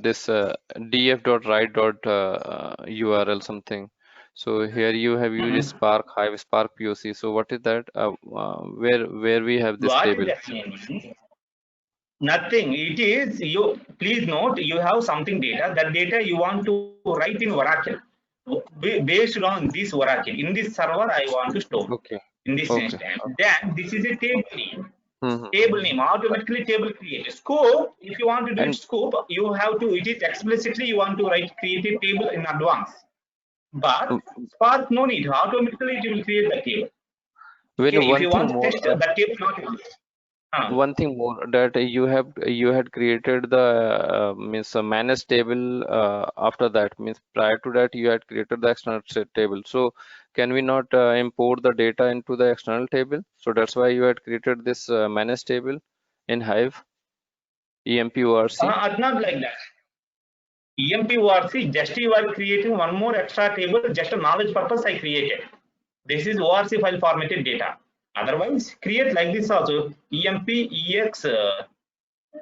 Speaker 4: this df.write.url something. So here you have used Spark Hive Spark POC. So what is that? Where we have this
Speaker 1: What
Speaker 4: table?
Speaker 1: is that mean? Nothing. It is you. Please note you have something data. That data you want to write in Oracle based on this Oracle. In this server, I want to store.
Speaker 4: Okay.
Speaker 1: In this
Speaker 4: Okay.
Speaker 1: instance, then this is a table name.
Speaker 4: Mm-hmm.
Speaker 1: Table name automatically table create scope. If you want to do
Speaker 4: And-
Speaker 1: scope, you have to. It is explicitly you want to write create a table in advance. But Spark no need. Automatically it will create the table.
Speaker 4: When
Speaker 1: Okay, if
Speaker 4: one
Speaker 1: you
Speaker 4: thing
Speaker 1: want to
Speaker 4: more,
Speaker 1: test that table not exist.
Speaker 4: one thing more that you had created the means a managed table after that, means prior to that you had created the external table. So can we not import the data into the external table? So that's why you had created this managed table in Hive EMP-ORC.
Speaker 1: Not like that. EMP-ORC, just you are creating one more extra table, just a knowledge purpose I created. This is ORC file formatted data. Otherwise, create like this also. EMP EX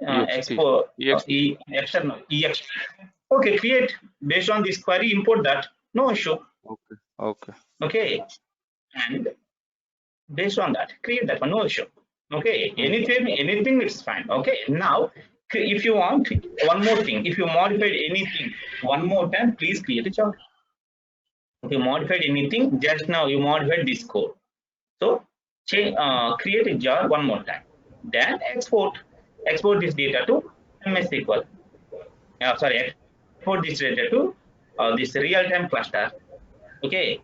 Speaker 1: expo external EX. Okay, create based on this query, import that. No issue.
Speaker 4: Okay. Okay.
Speaker 1: Okay, and based on that, create that one. No issue. Okay, anything it's fine. Okay, now if you want one more thing, if you modified anything one more time, please create a job. If you modified anything, just now you modified this code. So change, create a jar one more time. Then export this data to MS SQL. Export this data to this real-time cluster. Okay.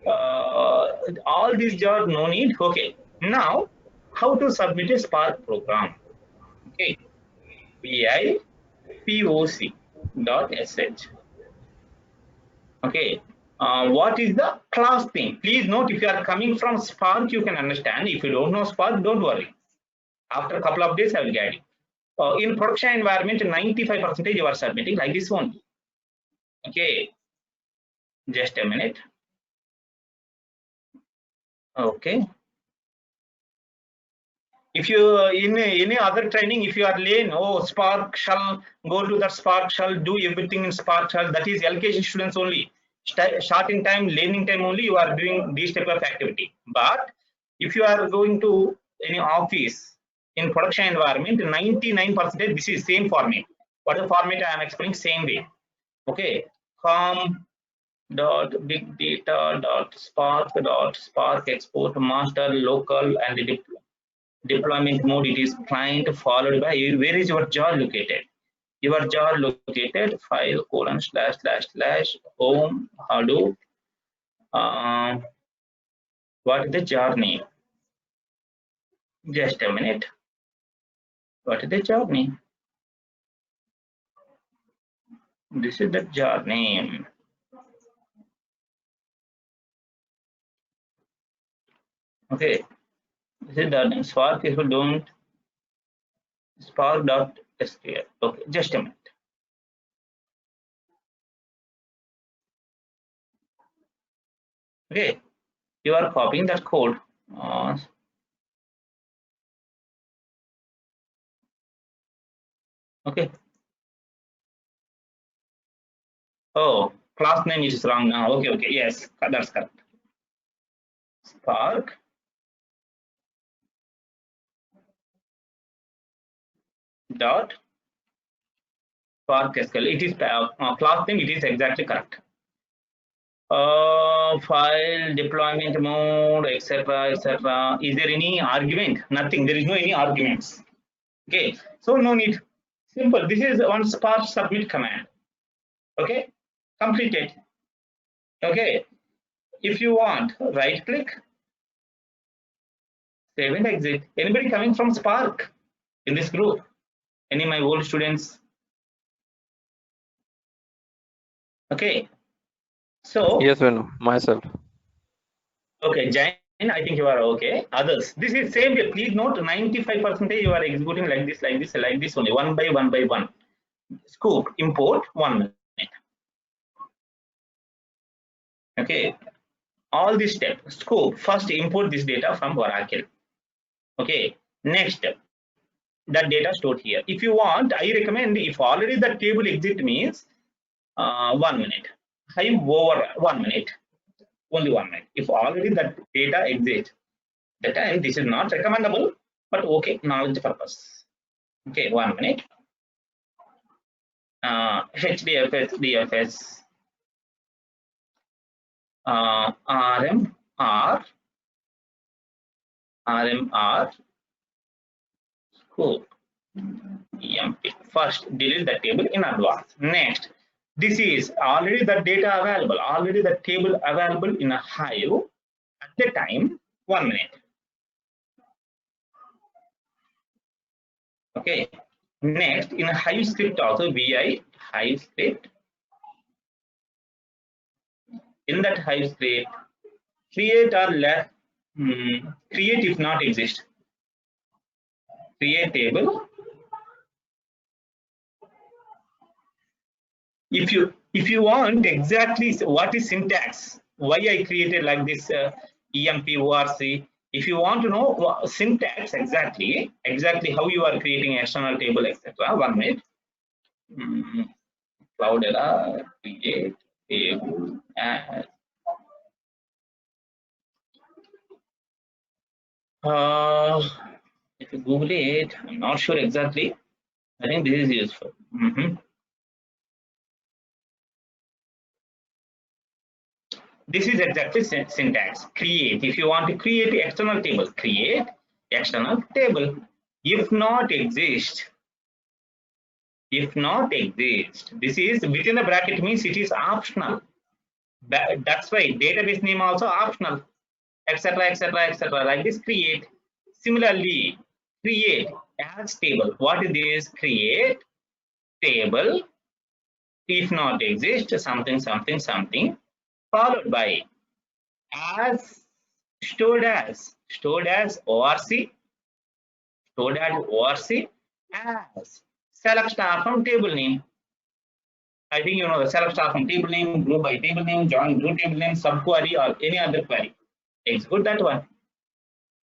Speaker 1: All these jars no need. Okay. Now, how to submit a Spark program? Okay. PIPOC.sh. Okay. What is the class thing? Please note, if you are coming from Spark, you can understand. If you don't know Spark, don't worry. After a couple of days, I will guide you. In production environment, 95% you are submitting like this one. Okay. Just a minute. Okay. If you in any other training, if you are lane, Spark shall go to that Spark shall do everything in Spark shall, that is LKG students only. Starting time, learning time only, you are doing this type of activity. But if you are going to any office in production environment, 99% this is same format. What the format I am explaining same way. Okay, com.bigdata.spark export master local and the deployment mode. It is client followed by where is your jar located? Your jar located file : / home Hadoop. What is the jar name? Just a minute. What is the jar name? This is the jar name. Okay. This is the name. Spark. If you don't, spark.sql. Okay, just a minute. Okay, you are copying that code. Okay. Oh, class name is wrong now. Okay, yes, that's correct. Spark dot Spark SQL. It is class name. It is exactly correct. File deployment mode, etc., etc. Is there any argument? Nothing. There is no any arguments. Okay, so no need. Simple. This is one Spark submit command. Okay, completed. Okay, if you want, right click, save and exit. Anybody coming from Spark in this group? Any of my old students? Okay. So,
Speaker 4: Yes, Venu, myself.
Speaker 1: okay, Jain, I think you are okay. Others, this is same way. Please note 95% you are executing like this only, one by one. Scoop, import, 1 minute. Okay. All this step, scope, first import this data from Oracle. Okay. Next step, that data stored here. If you want, I recommend, if already the table exit means 1 minute. Hive over 1 minute, only 1 minute. If already that data exit, that time this is not recommendable, but okay, knowledge purpose. Okay, 1 minute. HDFS, DFS, RMR, scope. EMP. First, delete the table in advance. Next, this is already the data available, already the table available in a Hive at the time, 1 minute. Okay. Next, in a Hive script also, VI Hive script. In that Hive script, create or let create if not exist. Create table. If you want exactly what is syntax, why I created like this EMP ORC, if you want to know syntax exactly how you are creating external table, etc. 1 minute. Cloudera create table as if you Google it, I'm not sure exactly. I think this is useful. This is exactly syntax. Create. If you want to create external table, create external table. If not exist, this is within the bracket means it is optional. That's why database name also optional, etc. Like this, create. Similarly, create as table. What is this? Create table. If not exist, something, followed by as stored as ORC, as select star from table name. I think you know the select star from table name, group by table name, join group table name, subquery or any other query. Execute that one.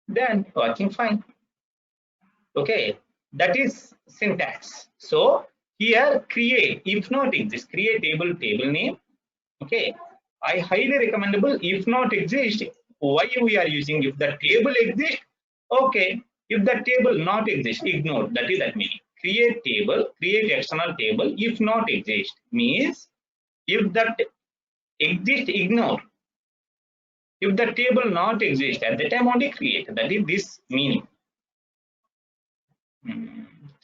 Speaker 1: Then working fine. Okay, that is syntax. So here create, if not exist, create table name. Okay, I highly recommendable. If not exist, why we are using? If the table exists, okay. If the table not exist, ignore. That is that meaning. Create table, create external table. If not exist means if that exist, ignore. If the table not exist, at the time only create. That is this meaning.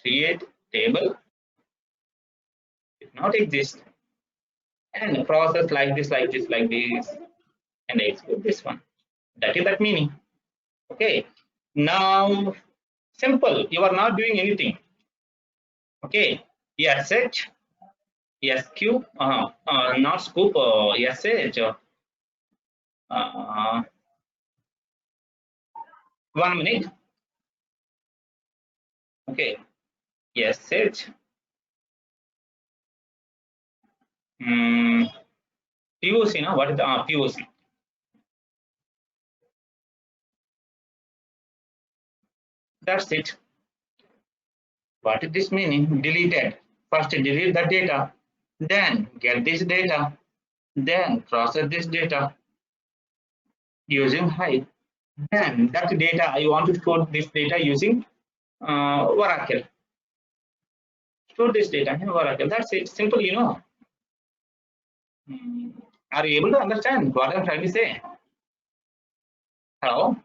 Speaker 1: Create table if not exist, and process like this, and execute this one. That is that meaning. Okay. Now, simple. You are not doing anything. Okay. SH, SQ, not scoop. SH. 1 minute. Okay. SH. POC. Now, what is the POC? That's it. What is this meaning? Deleted. First delete the data, then get this data, then process this data using Hive. Then that data, I want to store this data using Oracle. Store this data in Oracle. That's it. Simple, you know. Are you able to understand what I'm trying to say? Hello?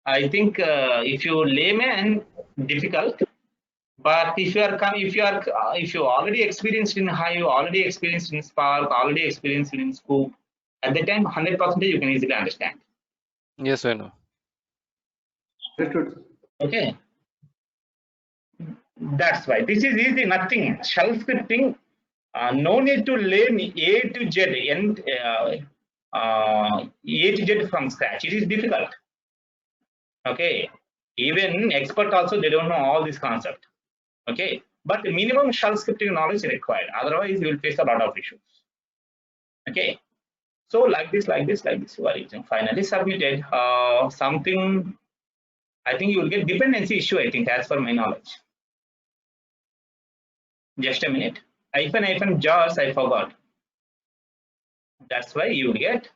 Speaker 1: I think if you layman, difficult. But if you already experienced in Hive, already experienced in Spark, already experienced in Scoop, at the time 100% you can easily understand.
Speaker 4: Yes, I know.
Speaker 5: Understood.
Speaker 1: Okay, that's why this is easy. Nothing shell scripting. No need to learn A to Z and A to Z from scratch. It is difficult. Okay, even expert also they don't know all this concept. Okay, but minimum shell scripting knowledge is required. Otherwise, you will face a lot of issues. Okay, so like this, you are using. Finally submitted. Something. I think you will get dependency issue. I think as per my knowledge. Just a minute. Hyphen jars. I forgot. That's why you will get.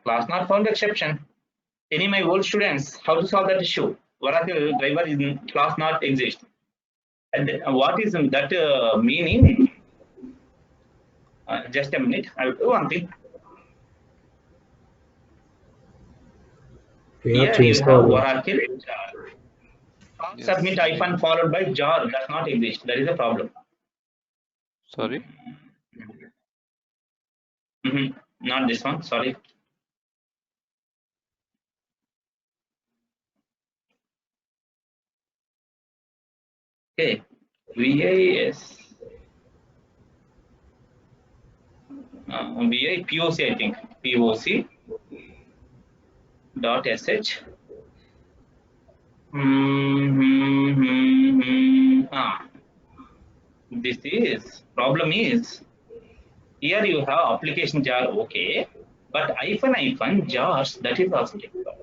Speaker 1: Class not found exception. Any my old students, how to solve that issue? Oracle driver in class not exist. And what is that meaning? Just a minute. I will do one thing.
Speaker 7: We have
Speaker 1: Here
Speaker 7: to
Speaker 1: you
Speaker 7: install
Speaker 1: have
Speaker 7: it.
Speaker 1: Oracle jar.
Speaker 4: Yes.
Speaker 1: Submit hyphen followed by jar does not exist. That is a problem.
Speaker 4: Sorry.
Speaker 1: Not this one. Sorry. Okay. VIS. VI POC, I think. POC dot sh. This is problem is here you have application jar, okay, but hyphen jars, that is also difficult.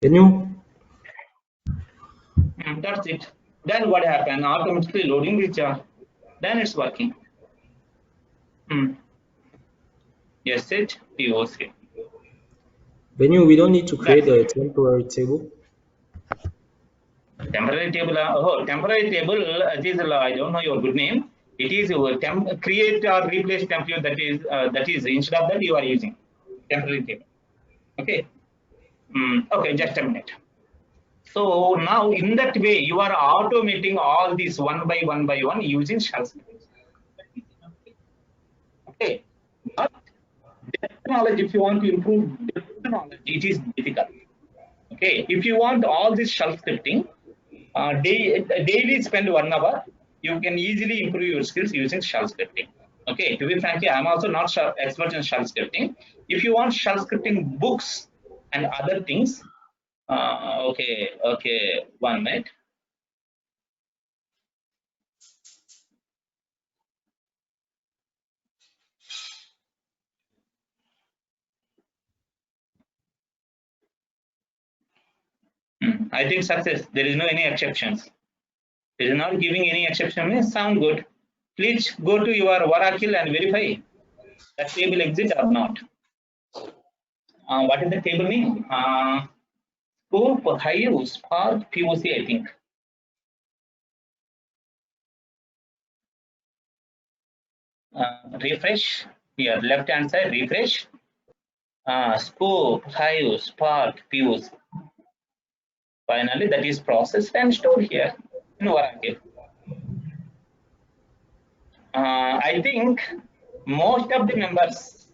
Speaker 7: Can you?
Speaker 1: That's it. Then what happened? Automatically loading the jar. Then it's working. Yes, it POC.
Speaker 7: Venue, we don't need to create a temporary table.
Speaker 1: Temporary table. Temporary table. It is. I don't know your good name. It is create or replace template. That is instead of that you are using temporary table. Okay. Okay. Just a minute. So now in that way you are automating all these one by one using shell scripting. Okay. But depth knowledge, if you want to improve depth knowledge, it is difficult. Okay. If you want all this shell scripting, daily spend 1 hour, you can easily improve your skills using shell scripting. Okay, to be frankly, I'm also not expert in shell scripting. If you want shell scripting books and other things, okay, 1 minute. I think success. There is no any exceptions. It is not giving any exception. Means sound good. Please go to your Oracle and verify that table exists or not. What is the table name? Scoop, Hive, Spark, POC, I think. Refresh here, left hand side, refresh. Scoop, Hive, Spark, POC. Finally, that is processed and stored here in Oracle. I think most of the members,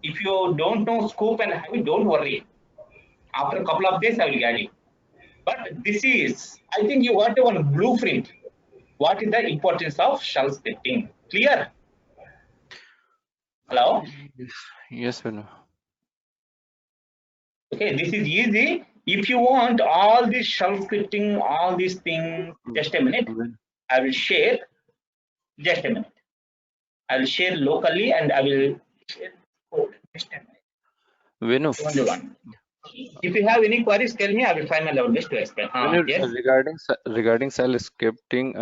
Speaker 1: if you don't know Scoop and Hive, don't worry. After a couple of days, I will guide you. But this is, I think you got one blueprint. What is the importance of shell scripting? Clear? Hello?
Speaker 4: Yes, Venu.
Speaker 1: Okay, this is easy. If you want all this shell scripting, all these things, just a minute. I will share. Just a minute. I will share locally and I will share code. Just a minute.
Speaker 4: Venu.
Speaker 1: Only one. If you have any queries, tell me. I will find my level best to explain. Yes.
Speaker 4: Regarding cell scripting,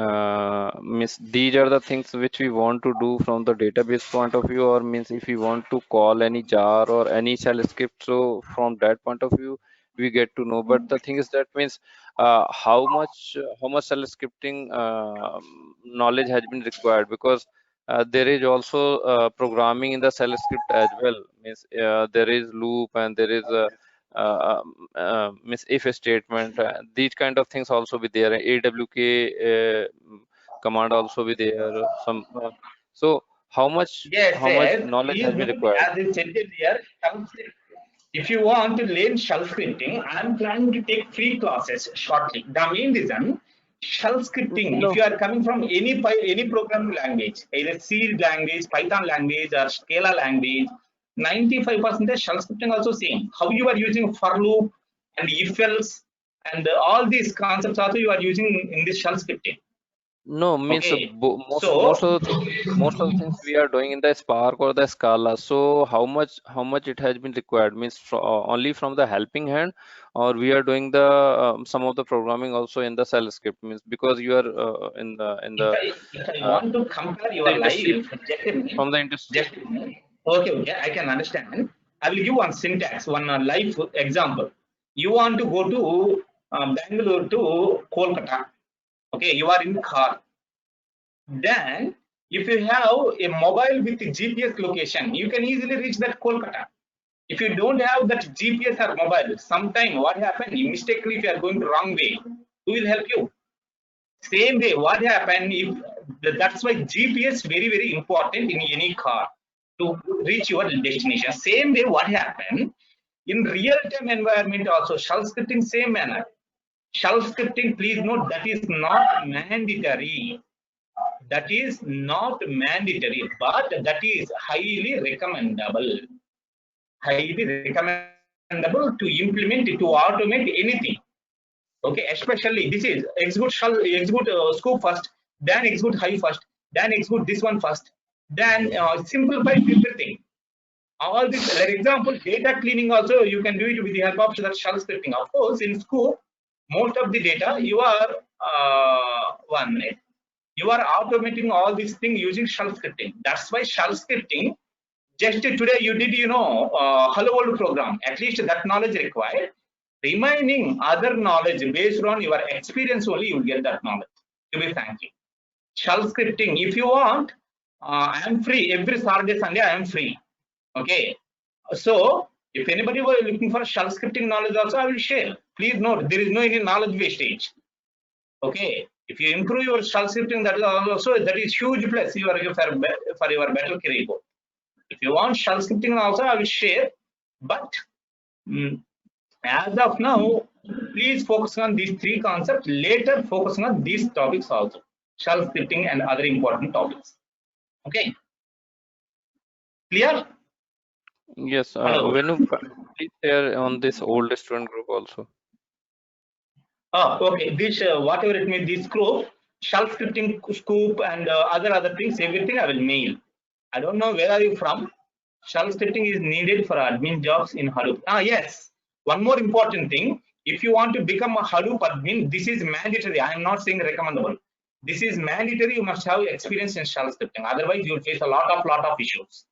Speaker 4: means these are the things which we want to do from the database point of view, or means if we want to call any jar or any shell script, so from that point of view we get to know. But the thing is that means how much cell scripting knowledge has been required, because there is also programming in the shell script as well. Means there is loop and there is a miss if statement, these kind of things also be there. AWK command also be there. Some so how much knowledge has been required?
Speaker 1: As I said earlier, if you want to learn shell scripting, I am planning to take free classes shortly. The main reason, shell scripting.
Speaker 4: No.
Speaker 1: If you are coming from any programming language, either C language, Python language, or Scala language, 95% shell scripting also same. How you are using for loop and if else and all these concepts also you are using in this shell scripting.
Speaker 4: No, means
Speaker 1: Okay.
Speaker 4: most of the things we are doing in the Spark or the Scala. So how much it has been required, means only from the helping hand, or we are doing the some of the programming also in the shell script, means because you are in the
Speaker 1: If I want to compare your life,
Speaker 4: from the industry.
Speaker 1: Okay, I can understand. I will give one syntax, one life example. You want to go to Bangalore to Kolkata. Okay, you are in car. Then, if you have a mobile with GPS location, you can easily reach that Kolkata. If you don't have that GPS or mobile, sometime what happens? Mistakenly, if you are going the wrong way, who will help you? Same way, what happens if that's why GPS very important in any car to reach your destination. Same way, what happened in real-time environment also, shell scripting same manner. Shell scripting, please note, that is not mandatory. That is not mandatory, but that is highly recommendable. Highly recommendable to implement, to automate anything. Okay, especially this is execute scope first, then execute high first, then execute this one first, then simplify everything. All this, for example, data cleaning also you can do it with the help of that shell scripting. Of course, in scope, most of the data you are you are automating all these things using shell scripting. That's why shell scripting. Just today you did, hello world program. At least that knowledge required. Remaining other knowledge based on your experience only, you will get that knowledge. To be frank, shell scripting. If you want, I am free every Saturday, Sunday. I am free. Okay. So if anybody were looking for shell scripting knowledge, also I will share. Please note, there is no any knowledge wastage. Okay. If you improve your shell scripting, that is huge plus for your better career goal. If you want shell scripting also, I will share. But as of now, please focus on these three concepts. Later, focus on these topics also, shell scripting and other important topics. Okay. Clear?
Speaker 4: Yes. When you please share on this old student group also.
Speaker 1: Okay. This whatever it may, this group, shell scripting scoop and other things, everything I will mail. I don't know where are you from. Shell scripting is needed for admin jobs in Hadoop. Yes. One more important thing. If you want to become a Hadoop admin, this is mandatory. I am not saying recommendable. This is mandatory. You must have experience in shell scripting. Otherwise, you will face a lot of issues.